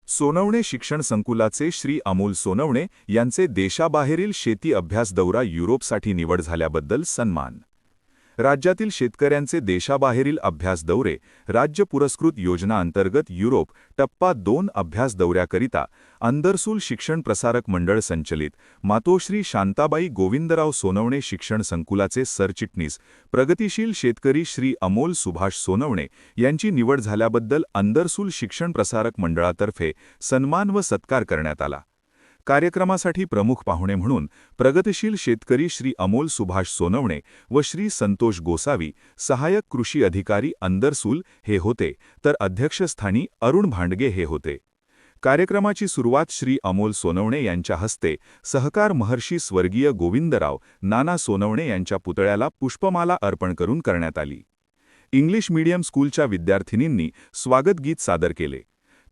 सोनवणे शिक्षण संकुलाचे श्री अमोल सोनवणे यांचे देशाबाहेरील शेती अभ्यास दौरा युरोपसाठी निवड झाल्याबद्दल सन्मान. राज्यातील शेतकऱ्यांचे देशाबाहेरील अभ्यास दौरे राज्य पुरस्कृत योजना अंतर्गत युरोप टप्पा 2 अभ्यास दौऱ्याकरिता अंदरसूल शिक्षण प्रसारक मंडळ संचलित मातोश्री शांताबाई गोविंदराव सोनवणे शिक्षण संकुलाचे सरचिटणीस प्रगतिशील शेतकरी श्री अमोल सुभाष सोनवणे यांची निवड झाल्याबद्दल अंदरसूल शिक्षण प्रसारक मंडळातर्फे सन्मान व सत्कार करण्यात आला. कार्यक्रमासाठी प्रमुख पाहुणे म्हणून प्रगतिशील शेतकरी श्री अमोल सुभाष सोनवणे व श्री संतोष गोसावी सहाय्यक कृषी अधिकारी अंदरसूल हे होते, तर अध्यक्षस्थानी अरुण भांडगे हे होते. कार्यक्रमाची सुरुवात श्री अमोल सोनवणे यांच्या हस्ते सहकार महर्षी स्वर्गीय गोविंदराव नाना सोनवणे यांच्या पुतळ्याला पुष्पमाला अर्पण करून करण्यात आली. इंग्लिश मीडियम स्कूलच्या विद्यार्थिनींनी स्वागत गीत सादर केले.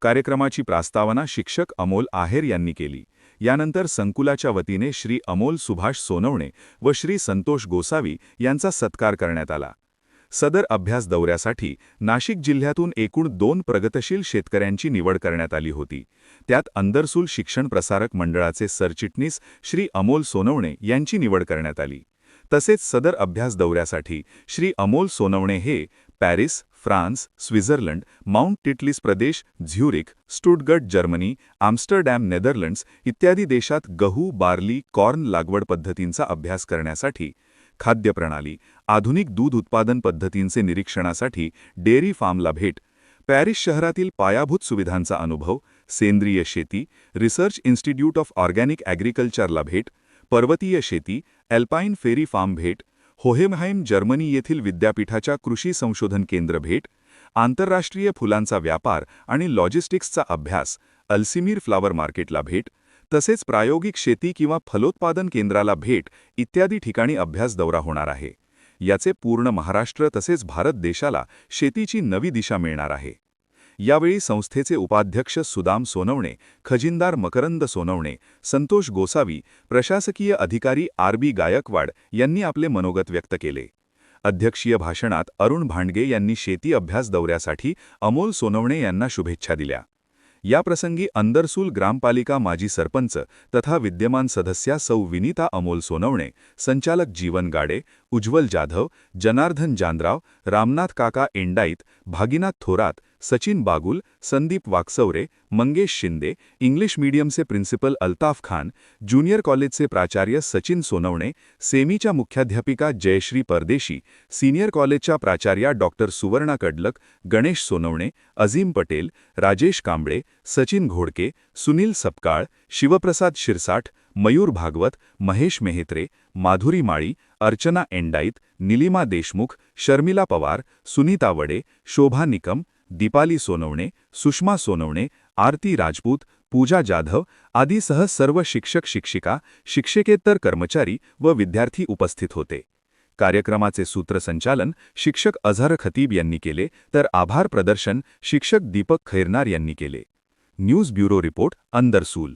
कार्यक्रमाची प्रस्तावना शिक्षक अमोल आहेर यांनी केली. यानंतर संकुलाच्या वतीने श्री अमोल सुभाष सोनवणे व श्री संतोष गोसावी यांचा सत्कार करण्यात आला. सदर अभ्यास दौऱ्यासाठी नाशिक जिल्ह्यातून एकूण 2 प्रगतशील शेतकऱ्यांची निवड करण्यात आली होती. त्यात अंदरसूल शिक्षण प्रसारक मंडळाचे सरचिटणीस श्री अमोल सोनवणे यांची निवड करण्यात आली. तसेच सदर अभ्यास दौऱ्यासाठी श्री अमोल सोनवणे हे Paris, France, Switzerland, Mount Titlis प्रदेश, Zurich, Stuttgart Germany, Amsterdam Netherlands इत्यादी देशात गहू, बार्ली, कॉर्न लागवड पद्धतींचा अभ्यास करण्यासाठी, खाद्य प्रणाली, आधुनिक दूध उत्पादन पद्धतींचे निरीक्षणासाठी डेअरी फार्मला भेट, पॅरिस शहरातील पायाभूत सुविधांचा अनुभव, सेंद्रिय शेती, रिसर्च इन्स्टिट्यूट ऑफ ऑर्गॅनिक ॲग्रिकल्चरला भेट, पर्वतीय शेती, अल्पाईन फेरी फार्म भेट, होहेमहाइम जर्मनी येथील विद्यापीठाच्या कृषी संशोधन केंद्र भेट, आंतरराष्ट्रीय फुलांचा व्यापार आणि लॉजिस्टिक्सचा अभ्यास, अल्सिमीर फ्लावर मार्केटला भेट, तसेच प्रायोगिक शेती किंवा फलोत्पादन केंद्राला भेट इत्यादी ठिकाणी अभ्यास दौरा होणार आहे. याचे पूर्ण महाराष्ट्र तसेच भारत देशाला शेतीची नवी दिशा मिळणार आहे. यावेळी संस्थेचे उपाध्यक्ष सुदाम सोनवणे, खजिनदार मकरंद सोनवणे, संतोष गोसावी, प्रशासकीय अधिकारी आर.बी. गायकवाड यांनी आपले मनोगत व्यक्त केले. अध्यक्षीय भाषणात अरुण भांडगे यांनी शेती अभ्यास दौऱ्यासाठी अमोल सोनवणे यांना शुभेच्छा दिल्या. याप्रसंगी अंदरसूल ग्रामपालिका माजी सरपंच तथा विद्यमान सदस्या सौ विनीता अमोल सोनवणे, संचालक जीवन गाडे, उज्ज्वल जाधव, जनार्दन जानराव, रामनाथ काका एंडाईत, भागीनाथ थोरात, सचिन बागुल, संदीप वाकसवरे, मंगेश शिंदे, इंग्लिश मीडियमचे प्रिन्सिपल अल्ताफ खान, ज्युनियर कॉलेजचे प्राचार्य सचिन सोनवणे, सेमीच्या मुख्याध्यापिका जयश्री परदेशी, सीनियर कॉलेजच्या प्राचार्या डॉक्टर सुवर्णा कडलक, गणेश सोनवणे, अझीम पटेल, राजेश कांबळे, सचिन घोडके, सुनील सपकाळ, शिवप्रसाद शिरसाठ, मयूर भागवत, महेश मेहत्रे, माधुरी माळी, अर्चना एंडाईत, निलिमा देशमुख, शर्मिला पवार, सुनीता वडे, शोभा निकम, दीपाली सोनवणे, सुषमा सोनवणे, आरती राजपूत, पूजा जाधव आदीसह सर्व शिक्षक शिक्षिका, शिक्षकेतर कर्मचारी व विद्यार्थी उपस्थित होते. कार्यक्रमाचे सूत्रसंचालन शिक्षक अझहर खतीब यांनी केले, तर आभार प्रदर्शन शिक्षक दीपक खैरनार यांनी केले. News bureau report, Andarsul.